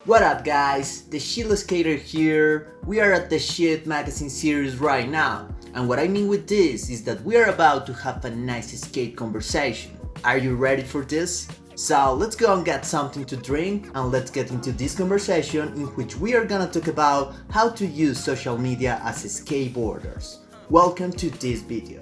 What up guys, the Shitless Skater here. We are at the Shit magazine series right now, and what I mean with this is that we are about to have a nice skate conversation. Are you ready for this? So let's go and get something to drink and let's get into this conversation in which we are gonna talk about how to use social media as skateboarders. Welcome to this video.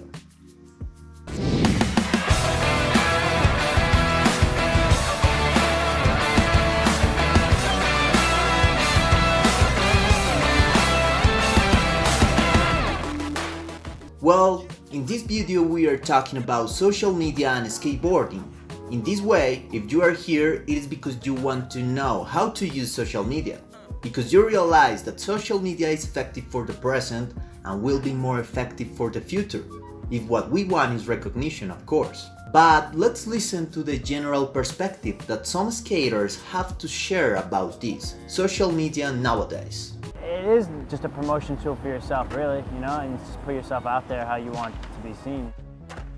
Well, in this video we are talking about social media and skateboarding. In this way, if you are here, it is because you want to know how to use social media. Because you realize that social media is effective for the present and will be more effective for the future. If what we want is recognition, of course. But let's listen to the general perspective that some skaters have to share about this, social media nowadays. It is just a promotion tool for yourself, really, and just put yourself out there how you want to be seen.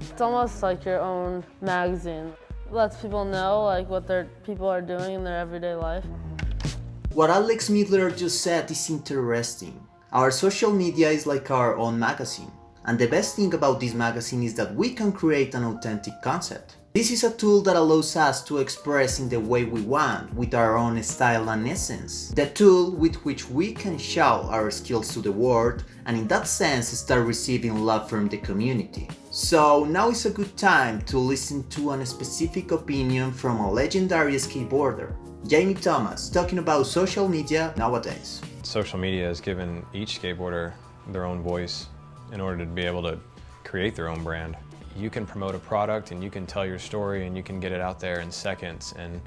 It's almost like your own magazine. It lets people know what people are doing in their everyday life. What Alex Midler just said is interesting. Our social media is like our own magazine. And the best thing about this magazine is that we can create an authentic concept. This is a tool that allows us to express in the way we want, with our own style and essence. The tool with which we can show our skills to the world, and in that sense start receiving love from the community. So now is a good time to listen to a specific opinion from a legendary skateboarder, Jamie Thomas, talking about social media nowadays. Social media has given each skateboarder their own voice in order to be able to create their own brand. You can promote a product and you can tell your story and you can get it out there in seconds, and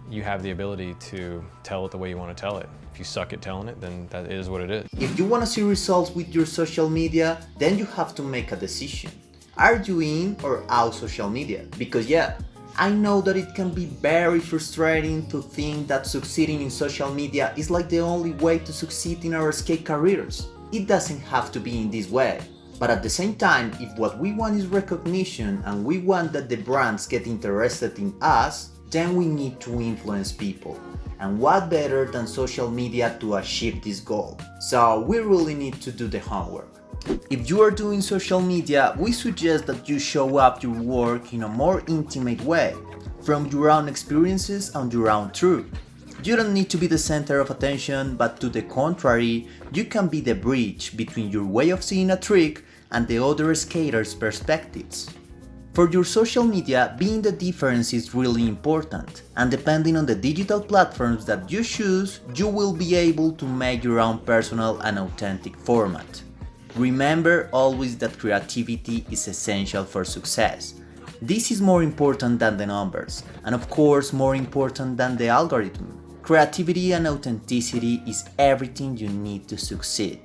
you have the ability to tell it the way you want to tell it. If you suck at telling it, then that is what it is. If you want to see results with your social media, then you have to make a decision. Are you in or out social media? Because yeah, I know that it can be very frustrating to think that succeeding in social media is like the only way to succeed in our skate careers. It doesn't have to be in this way. But at the same time, if what we want is recognition and we want that the brands get interested in us, then we need to influence people. And what better than social media to achieve this goal? So we really need to do the homework. If you are doing social media, we suggest that you show up your work in a more intimate way, from your own experiences and your own truth. You don't need to be the center of attention, but to the contrary, you can be the bridge between your way of seeing a trick and the other skaters' perspectives. For your social media, being the difference is really important, and depending on the digital platforms that you choose, you will be able to make your own personal and authentic format. Remember always that creativity is essential for success. This is more important than the numbers, and of course more important than the algorithm. Creativity and authenticity is everything you need to succeed.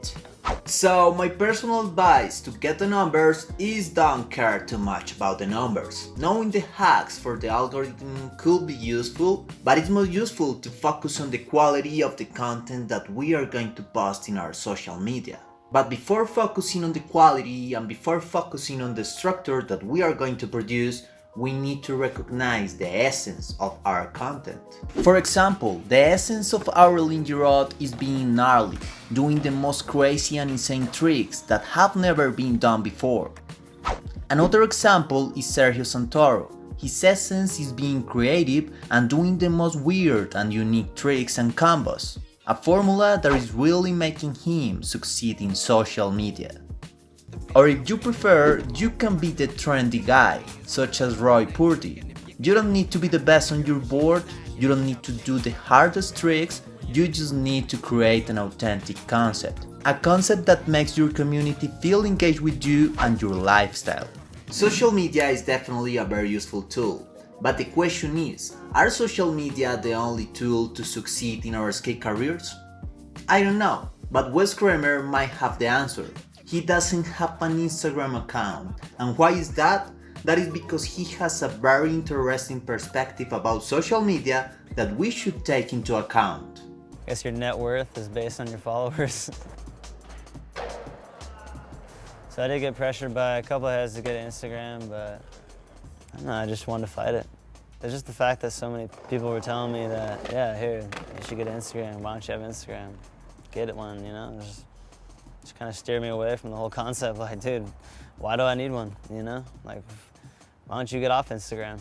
So my personal advice to get the numbers is don't care too much about the numbers. Knowing the hacks for the algorithm could be useful, but it's more useful to focus on the quality of the content that we are going to post in our social media. But before focusing on the quality and before focusing on the structure that we are going to produce, we need to recognize the essence of our content. For example, the essence of our Lindy Rod is being gnarly, doing the most crazy and insane tricks that have never been done before. Another example is Sergio Santoro. His essence is being creative and doing the most weird and unique tricks and combos. A formula that is really making him succeed in social media. Or if you prefer, you can be the trendy guy, such as PURDI. You don't need to be the best on your board, you don't need to do the hardest tricks, you just need to create an authentic concept. A concept that makes your community feel engaged with you and your lifestyle. Social media is definitely a very useful tool. But the question is, are social media the only tool to succeed in our skate careers? I don't know, but Wes Kramer might have the answer. He doesn't have an Instagram account. And why is that? That is because he has a very interesting perspective about social media that we should take into account. I guess your net worth is based on your followers. So I did get pressured by a couple of heads to get Instagram, but I don't know, I just wanted to fight it. It's just the fact that so many people were telling me that, yeah, here, you should get Instagram. Why don't you have Instagram? Get it one, you know? Just kind of steered me away from the whole concept. Like, dude, why do I need one, you know? Like, why don't you get off Instagram?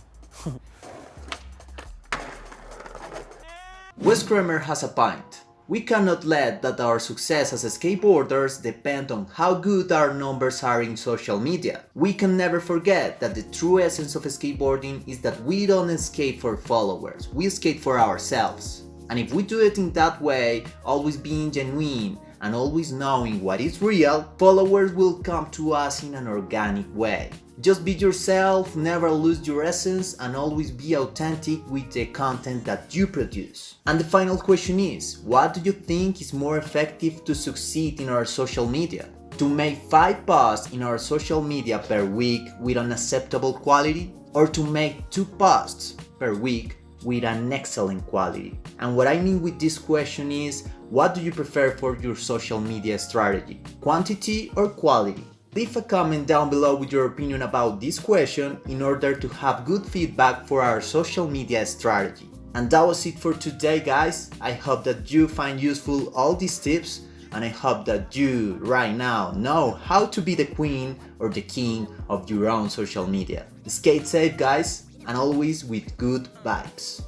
Wes Kramer has a point. We cannot let that our success as skateboarders depend on how good our numbers are in social media. We can never forget that the true essence of skateboarding is that we don't skate for followers, we skate for ourselves. And if we do it in that way, always being genuine and always knowing what is real, followers will come to us in an organic way. Just be yourself, never lose your essence, and always be authentic with the content that you produce. And the final question is, what do you think is more effective to succeed in our social media? To make 5 posts in our social media per week with an acceptable quality, or to make 2 posts per week with an excellent quality? And what I mean with this question is, what do you prefer for your social media strategy? Quantity or quality? Leave a comment down below with your opinion about this question in order to have good feedback for our social media strategy. And that was it for today, guys. I hope that you find useful all these tips, and I hope that you right now know how to be the queen or the king of your own social media. Skate safe, guys, and always with good vibes.